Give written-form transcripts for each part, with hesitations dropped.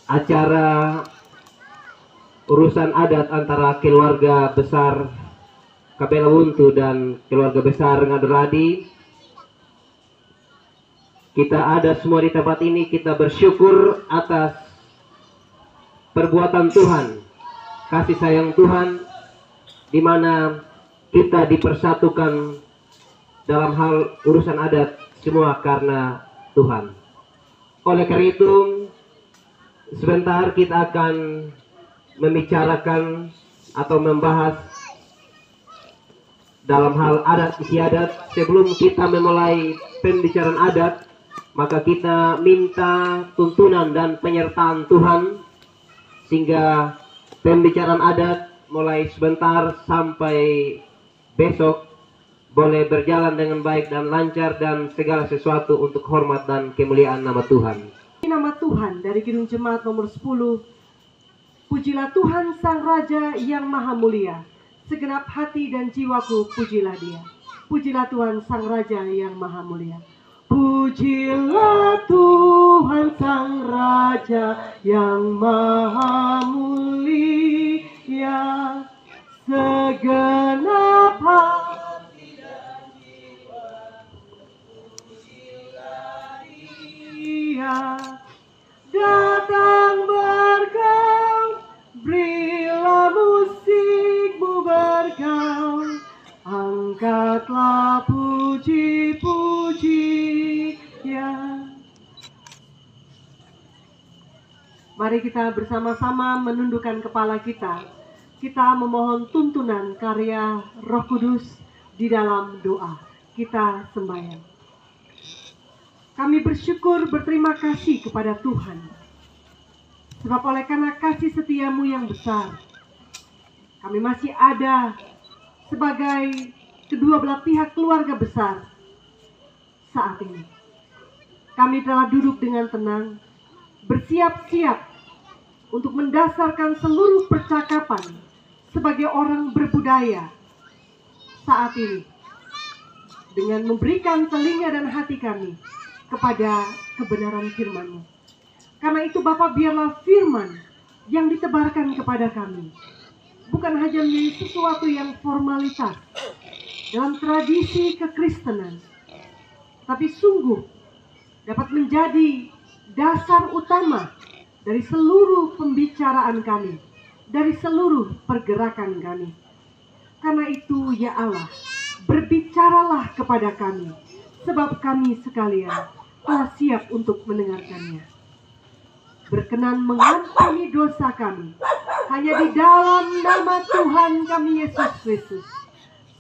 acara urusan adat antara keluarga besar Kapela Wuntu dan keluarga besar Ngadoradi. Kita ada semua di tempat ini, kita bersyukur atas perbuatan Tuhan, kasih sayang Tuhan, di mana kita dipersatukan dalam hal urusan adat semua karena Tuhan. Oleh karena itu, sebentar kita akan membicarakan atau membahas dalam hal adat istiadat. Sebelum kita memulai pembicaraan adat, maka kita minta tuntunan dan penyertaan Tuhan sehingga pembicaraan adat mulai sebentar sampai besok boleh berjalan dengan baik dan lancar, dan segala sesuatu untuk hormat dan kemuliaan nama Tuhan. Nama Tuhan dari Kidung Jemaat nomor 10. Pujilah Tuhan Sang Raja yang Maha Mulia, segenap hati dan jiwaku pujilah Dia. Pujilah Tuhan Sang Raja yang Maha Mulia. Pujilah Tuhan Sang Raja yang Maha Mulia, segenap hati dan jiwaku pujilah Dia. Datang bergaul, berilah musikmu bergaul, angkatlah puji-pujian. Mari kita bersama-sama menundukkan kepala kita. Kita memohon tuntunan karya Roh Kudus di dalam doa. Kita sembahyang. Kami bersyukur, berterima kasih kepada Tuhan. Sebab oleh karena kasih setiamu yang besar, kami masih ada sebagai kedua belah pihak keluarga besar saat ini. Kami telah duduk dengan tenang, bersiap-siap untuk mendasarkan seluruh percakapan sebagai orang berbudaya saat ini, dengan memberikan telinga dan hati kami kepada kebenaran firman-Mu. Karena itu Bapa, biarlah firman yang ditebarkan kepada kami bukan hanya menjadi sesuatu yang formalitas dalam tradisi kekristenan, tapi sungguh dapat menjadi dasar utama dari seluruh pembicaraan kami, dari seluruh pergerakan kami. Karena itu ya Allah, berbicaralah kepada kami, sebab kami sekalian telah siap untuk mendengarkannya. Berkenan mengampuni dosa kami hanya di dalam nama Tuhan kami Yesus Kristus,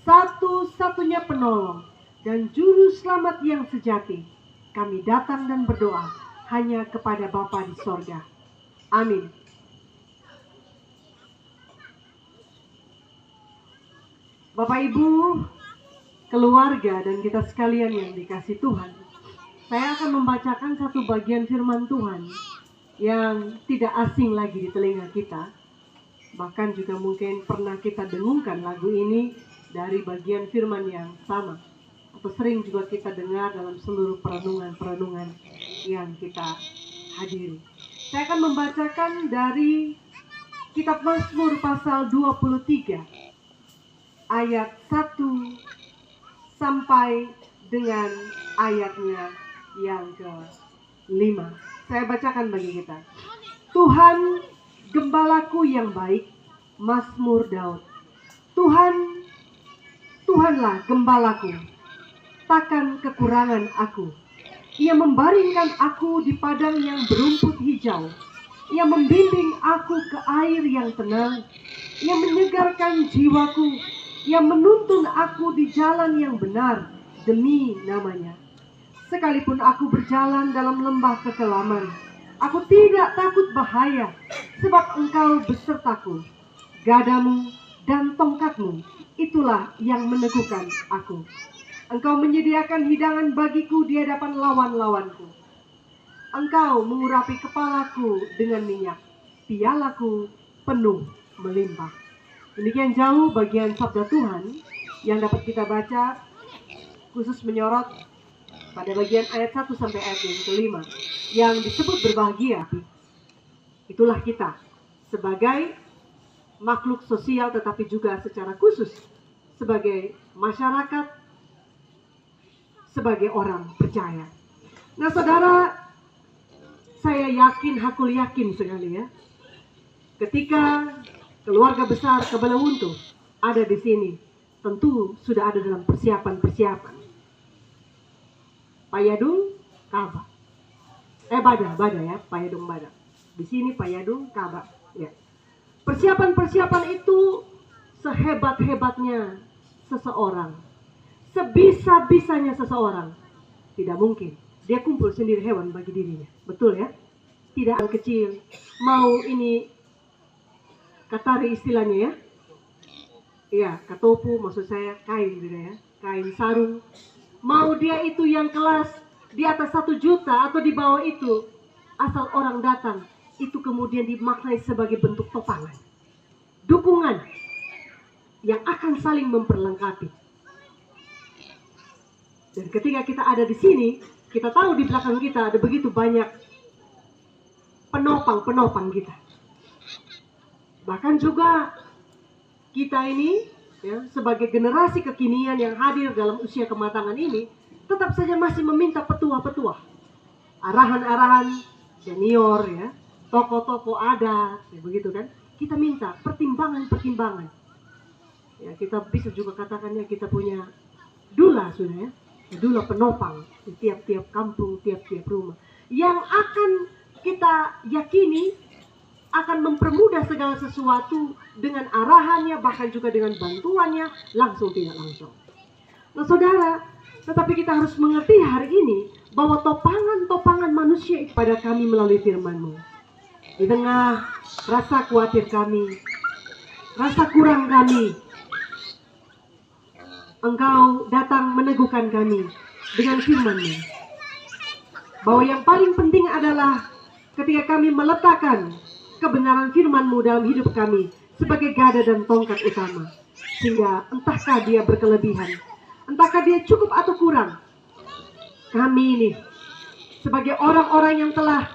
satu-satunya penolong dan juru selamat yang sejati. Kami datang dan berdoa hanya kepada Bapa di sorga. Amin. Bapak Ibu, keluarga dan kita sekalian yang dikasih Tuhan, saya akan membacakan satu bagian firman Tuhan yang tidak asing lagi di telinga kita. Bahkan juga mungkin pernah kita dengungkan lagu ini dari bagian firman yang sama, atau sering juga kita dengar dalam seluruh perenungan-perenungan yang kita hadiri. Saya akan membacakan dari kitab Mazmur pasal 23 ayat 1 sampai dengan ayatnya yang ke-5. Saya bacakan bagi kita. Tuhan gembalaku yang baik, Mazmur Daud. Tuhanlah gembalaku, takkan kekurangan aku. Ia membaringkan aku di padang yang berumput hijau. Ia membimbing aku ke air yang tenang. Ia menyegarkan jiwaku. Ia menuntun aku di jalan yang benar demi namanya. Sekalipun aku berjalan dalam lembah kekelaman, aku tidak takut bahaya, sebab Engkau besertaku. Gadamu dan tongkatmu, itulah yang meneguhkan aku. Engkau menyediakan hidangan bagiku di hadapan lawan-lawanku. Engkau mengurapi kepalaku dengan minyak, pialaku penuh melimpah. Demikian jauh bagian sabda Tuhan yang dapat kita baca, khusus menyorot pada bagian ayat 1 sampai ayat yang ke-5 yang disebut berbahagia. Itulah kita sebagai makhluk sosial, tetapi juga secara khusus sebagai masyarakat, sebagai orang percaya. Nah saudara, saya yakin, hakul yakin sekali ya, ketika keluarga besar Kabelawuntu ada di sini, tentu sudah ada dalam persiapan. Payadung, Kaba. Bada ya, Payadung Bada. Di sini Payadung, Kaba. Ya. Persiapan itu sehebat-hebatnya seseorang, sebisa-bisanya seseorang, tidak mungkin dia kumpul sendiri hewan bagi dirinya. Betul ya? Tidak hal kecil. Mau ini katari istilahnya ya. Iya, katopu maksud saya kain gitu ya. Kain sarung. Mau dia itu yang kelas di atas 1 juta atau di bawah itu, asal orang datang, itu kemudian dimaknai sebagai bentuk topangan. Dukungan yang akan saling memperlengkapi. Dan ketika kita ada di sini, kita tahu di belakang kita ada begitu banyak penopang kita. Bahkan juga kita ini ya, sebagai generasi kekinian yang hadir dalam usia kematangan ini, tetap saja masih meminta petua-petua, arahan-arahan senior ya, tokoh-tokoh adat, ya, begitu kan? Kita minta pertimbangan-pertimbangan. Ya, kita bisa juga katakannya kita punya dula sudah ya, dula penopang di tiap-tiap kampung, tiap-tiap rumah, yang akan kita yakini akan mempermudah segala sesuatu dengan arahannya, bahkan juga dengan bantuannya, langsung tidak langsung. Nah saudara, tetapi kita harus mengerti hari ini bahwa topangan-topangan manusia pada kami melalui firman-Mu. Di tengah rasa khawatir kami, rasa kurang kami, Engkau datang meneguhkan kami dengan firman-Mu. Bahwa yang paling penting adalah ketika kami meletakkan kebenaran firman-Mu dalam hidup kami sebagai gada dan tongkat utama. Sehingga entahkah dia berkelebihan, entahkah dia cukup atau kurang, kami ini sebagai orang-orang yang telah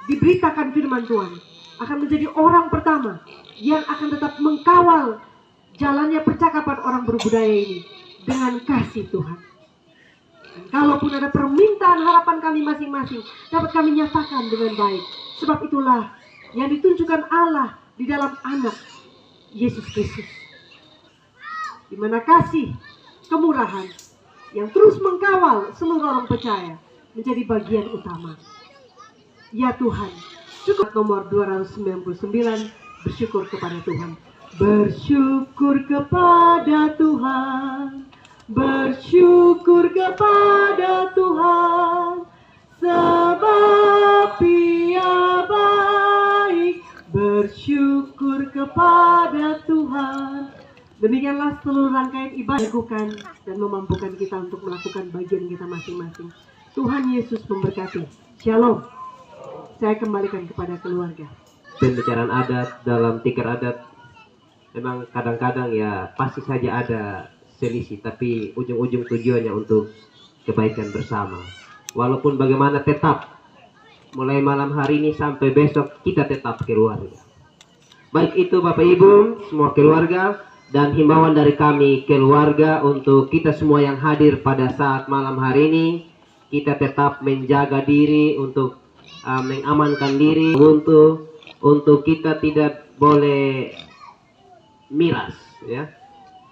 diberitakan firman Tuhan akan menjadi orang pertama yang akan tetap mengkawal jalannya percakapan orang berbudaya ini dengan kasih Tuhan. Dan kalaupun ada permintaan harapan kami masing-masing, dapat kami nyatakan dengan baik. Sebab itulah yang ditunjukkan Allah di dalam anak Yesus Kristus, di mana kasih, kemurahan yang terus mengkawal seluruh orang percaya menjadi bagian utama. Ya Tuhan, cukup nomor 299, bersyukur kepada Tuhan. Bersyukur kepada Tuhan, bersyukur kepada Tuhan, sebab Ia baik. Bersyukur kepada Tuhan. Demikianlah seluruh rangkaian ibadah lakukan dan memampukan kita untuk melakukan bagian kita masing-masing. Tuhan Yesus memberkati. Shalom. Saya kembalikan kepada keluarga. Pembicaraan adat dalam tikar adat memang kadang-kadang ya pasti saja ada selisih, tapi ujung-ujung tujuannya untuk kebaikan bersama. Walaupun bagaimana tetap mulai malam hari ini sampai besok kita tetap keluarga. Baik itu Bapak Ibu semua keluarga, dan himbauan dari kami keluarga untuk kita semua yang hadir pada saat malam hari ini, kita tetap menjaga diri untuk mengamankan diri, untuk kita tidak boleh miras ya.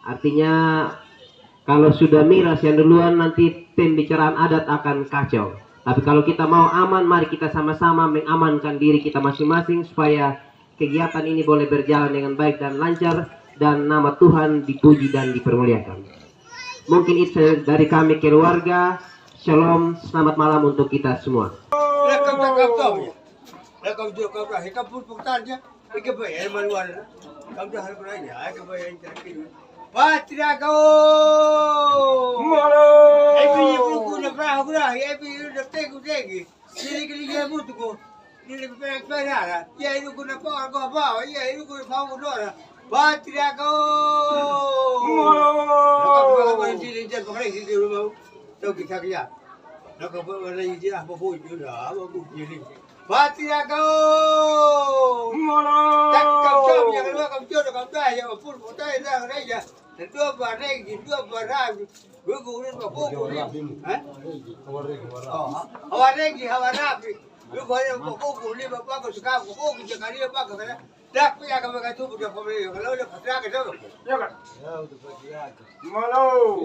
Artinya kalau sudah miras yang duluan nanti pembicaraan adat akan kacau. Tapi kalau kita mau aman, mari kita sama-sama mengamankan diri kita masing-masing supaya kegiatan ini boleh berjalan dengan baik dan lancar dan nama Tuhan dipuji dan dipermuliakan. Mungkin itu dari kami keluarga. Shalom, selamat malam untuk kita semua. Batia kau. Tak kau jam yang kedua kau jodoh kau dah yang pun dah dah dah. Dua barang, dua barang. Gue gurin apa buku? Hah? Hawaregi, hawarapi. Gue gurin apa buku? Ni bapak kau suka buku kita kari apa kau kan? Dak punya kau kata tu budak pembeli. Kalau udah patra ke tu? Ya kan? Malu.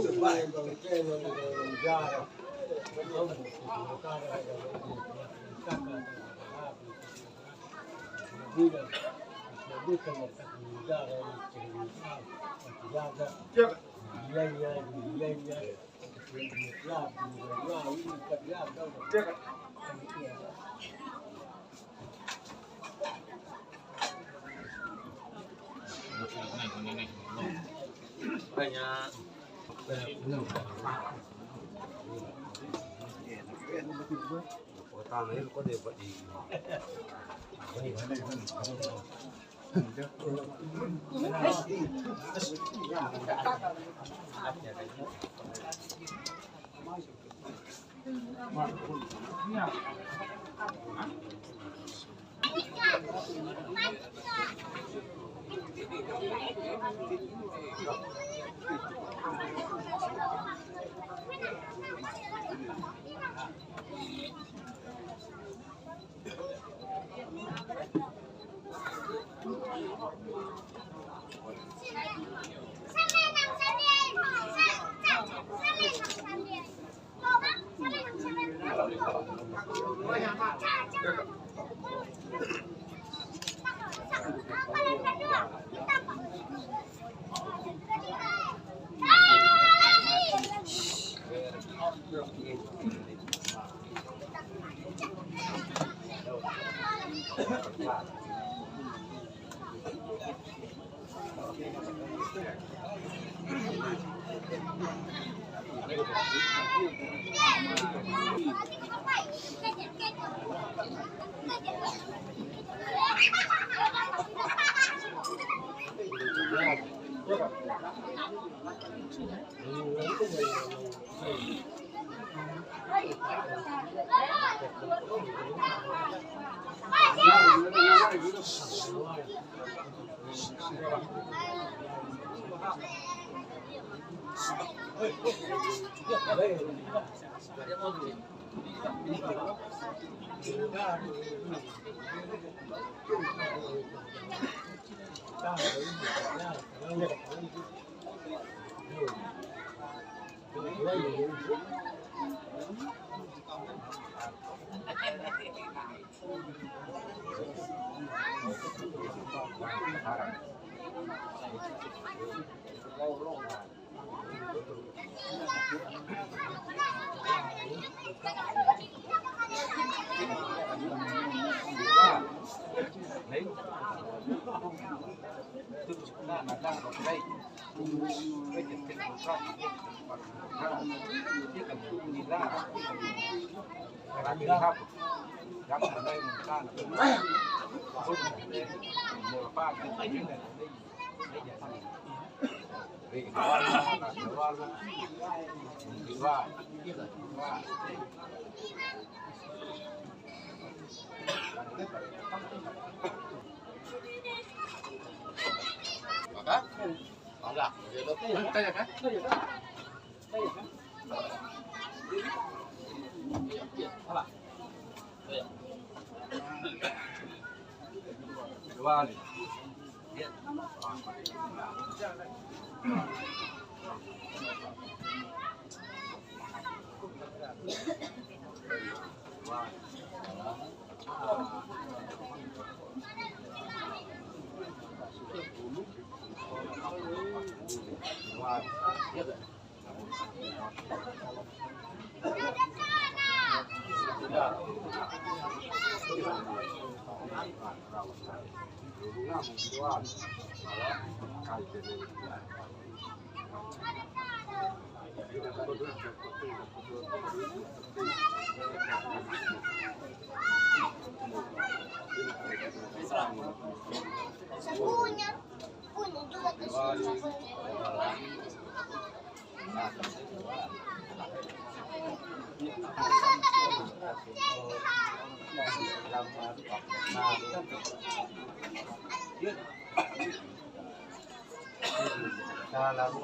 lalu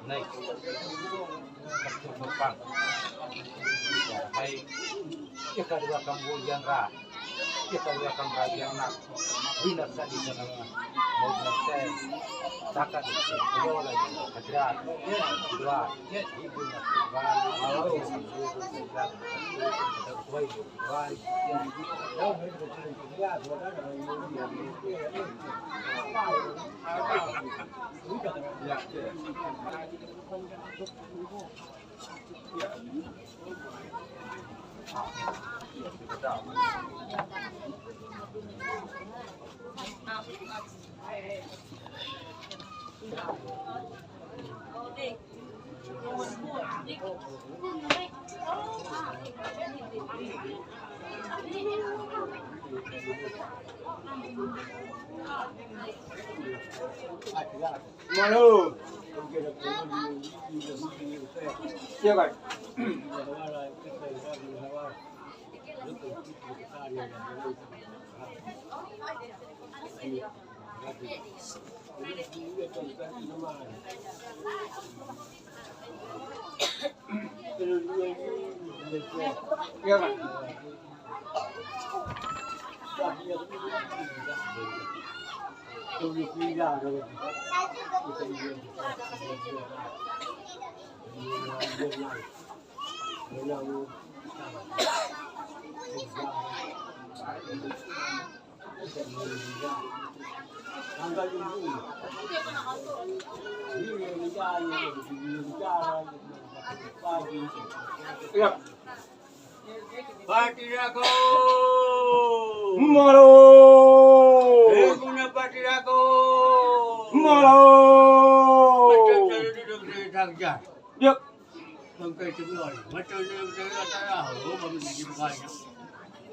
naik penumpang hai kita dua kambujan ra kita dua kambujan nak binar tadi sana mau selesai takat dua lagi hadirat dua ibu nak malu Malu. Siapa? Siapa? Siap. Patirago. Malu. Guna patirago. Malu. Macam mana duduk di tangga? Yuk. Sampai sebulan. Macam mana duduk tahu? Kami di bawahnya.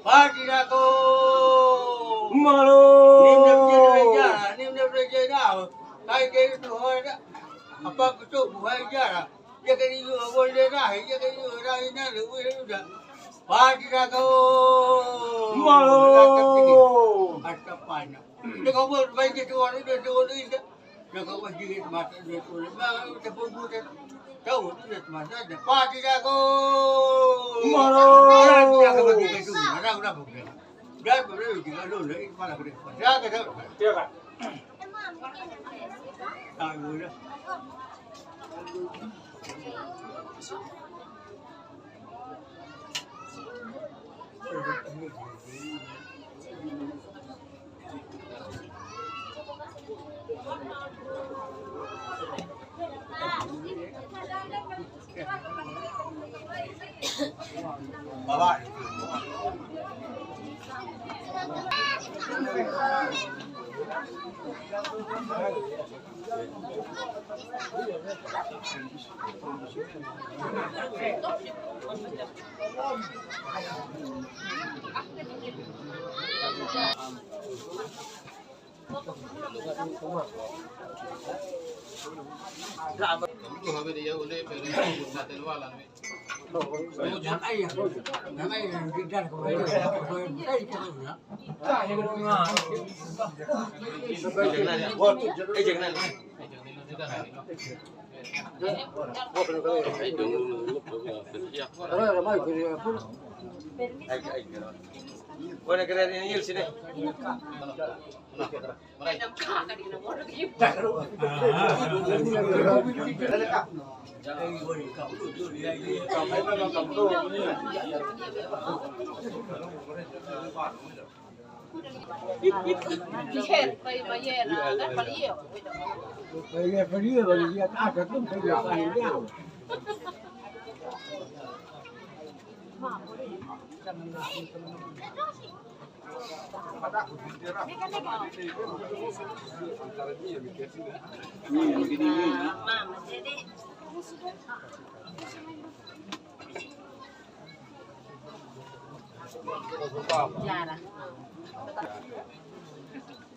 Patirago. Malu. Nimna berjalan. Kai kai tu ada. Apa betul buat jalan? Dia kena juga boleh dah. Dia kena juga dah. Ini lebih sudah. Patirago. Malu. Ada banyak. Dia kau buat baik itu orang itu itu. Dia kau buat jigit mata dia tu. Memang tepung dia tahu dia mata dia. Patirago. Malu. Dia kau bagi itu. Mana mana bukan. Dia boleh juga dulu. Ini mana boleh. Dia kata. Dia kata. Tahu dah. Bawa. Boleh keren ini sini.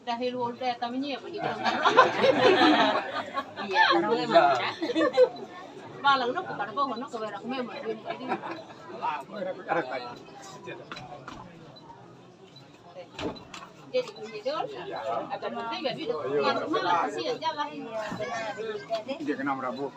Dahil udah kami nyiap begitu kan? Iya, taruh emang. Balang nak bukan kau, nak kau berak memang. Jadi tidur, ada penting gak bisa. Yang malah kasih aja lah ini. Dia kena merabuk.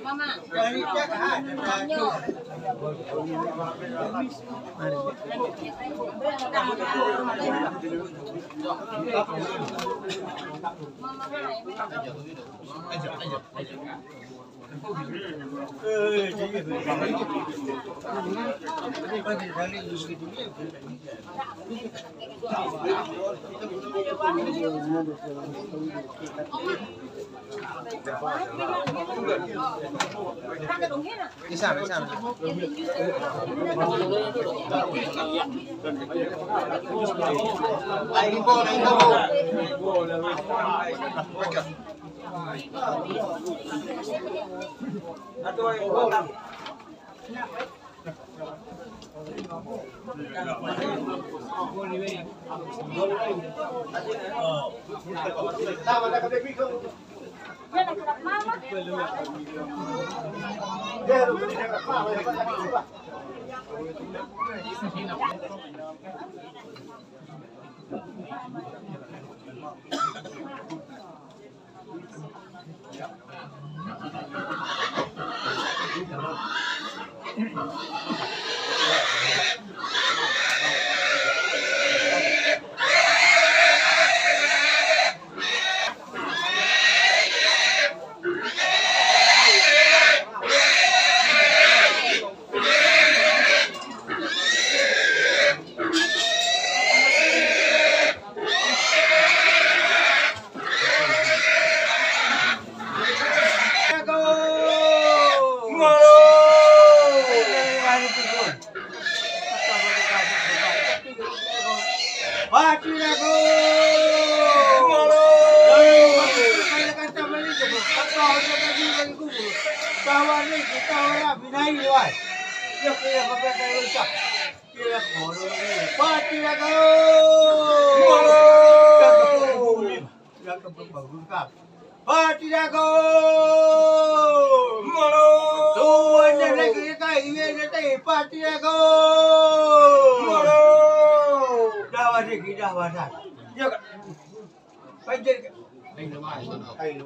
Mama.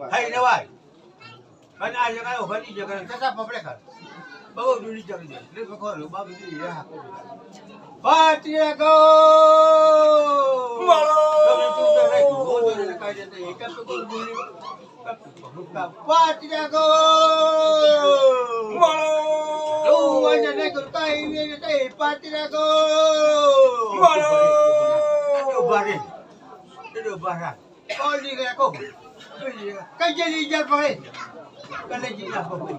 Hai nawai. Kan aja kan obat ini jangan tetap mereka. Bawa dulu jangan dia. Lepas kau lupa begini ya. Patiago. Malo. Kami sudah naik bodoh dari kajian ini. Kami berdiri. Patiago. Malo. Lu aja naik kai ini kai Patiago. Malo. Aduh baris. Aduh barat. Kau ni kau. Kan jadi jalan paling. Kan jadi apa pun.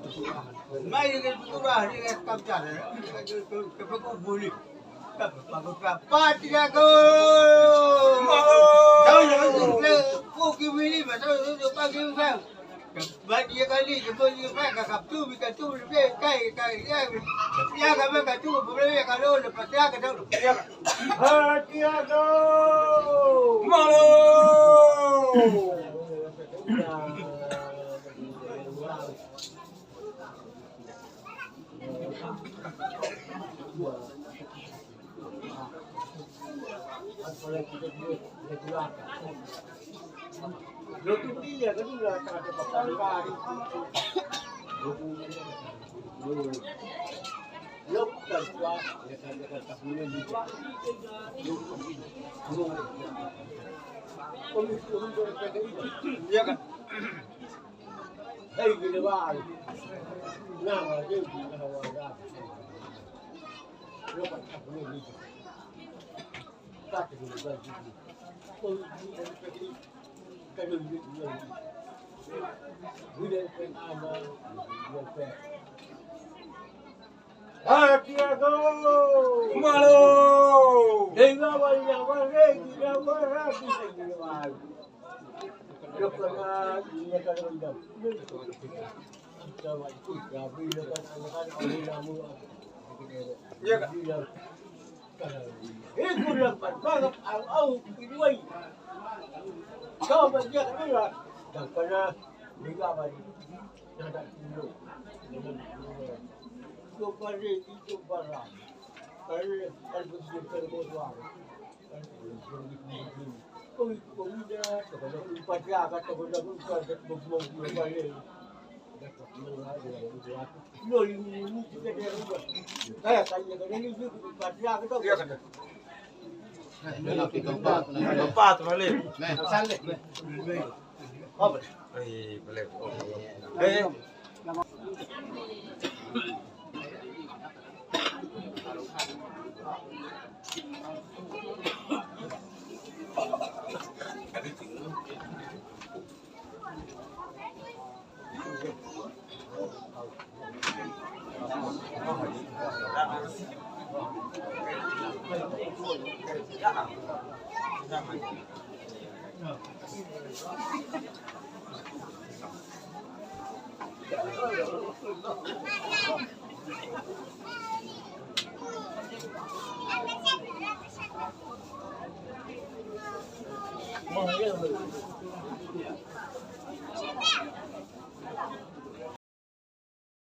Mai dengan betul dengan kamcar. Kepeku boleh. Patiago. Tahu jangan tu. Kau kini macam tu pagi kau. Baik dia kali kita dia pakai kaptu bikin tu dia kai dia kan mereka tu boleh kalau lepas dia kata Hati aku. malu. Dia kan Hey, gini bang, nama dia di hawa dah. Lepas aku ni, tak ada lagi. Oh, ini kalau dia dia pun ada, dia pun. Hati aku, malu. dengar banyak orang, dia berapa lagi bang. Lepas dia kalau dah. Kita waktu gabi lepas anak-anak orang namu. Dia kan Itu dapat banget au pinuai. Kau banyak ni lah. Dan kena liga bagi. Ada dulu. Itu pada itu barang. Kalau bersih terbuat. Kau dah kalau pada agak terbuat bukan berbuat balik. No, ini juga dia buat. Saya tanya kan ini juga pada agak tu. dia kan Empat balik. Saleh. Apa? Boleh. Eh, Mau ya.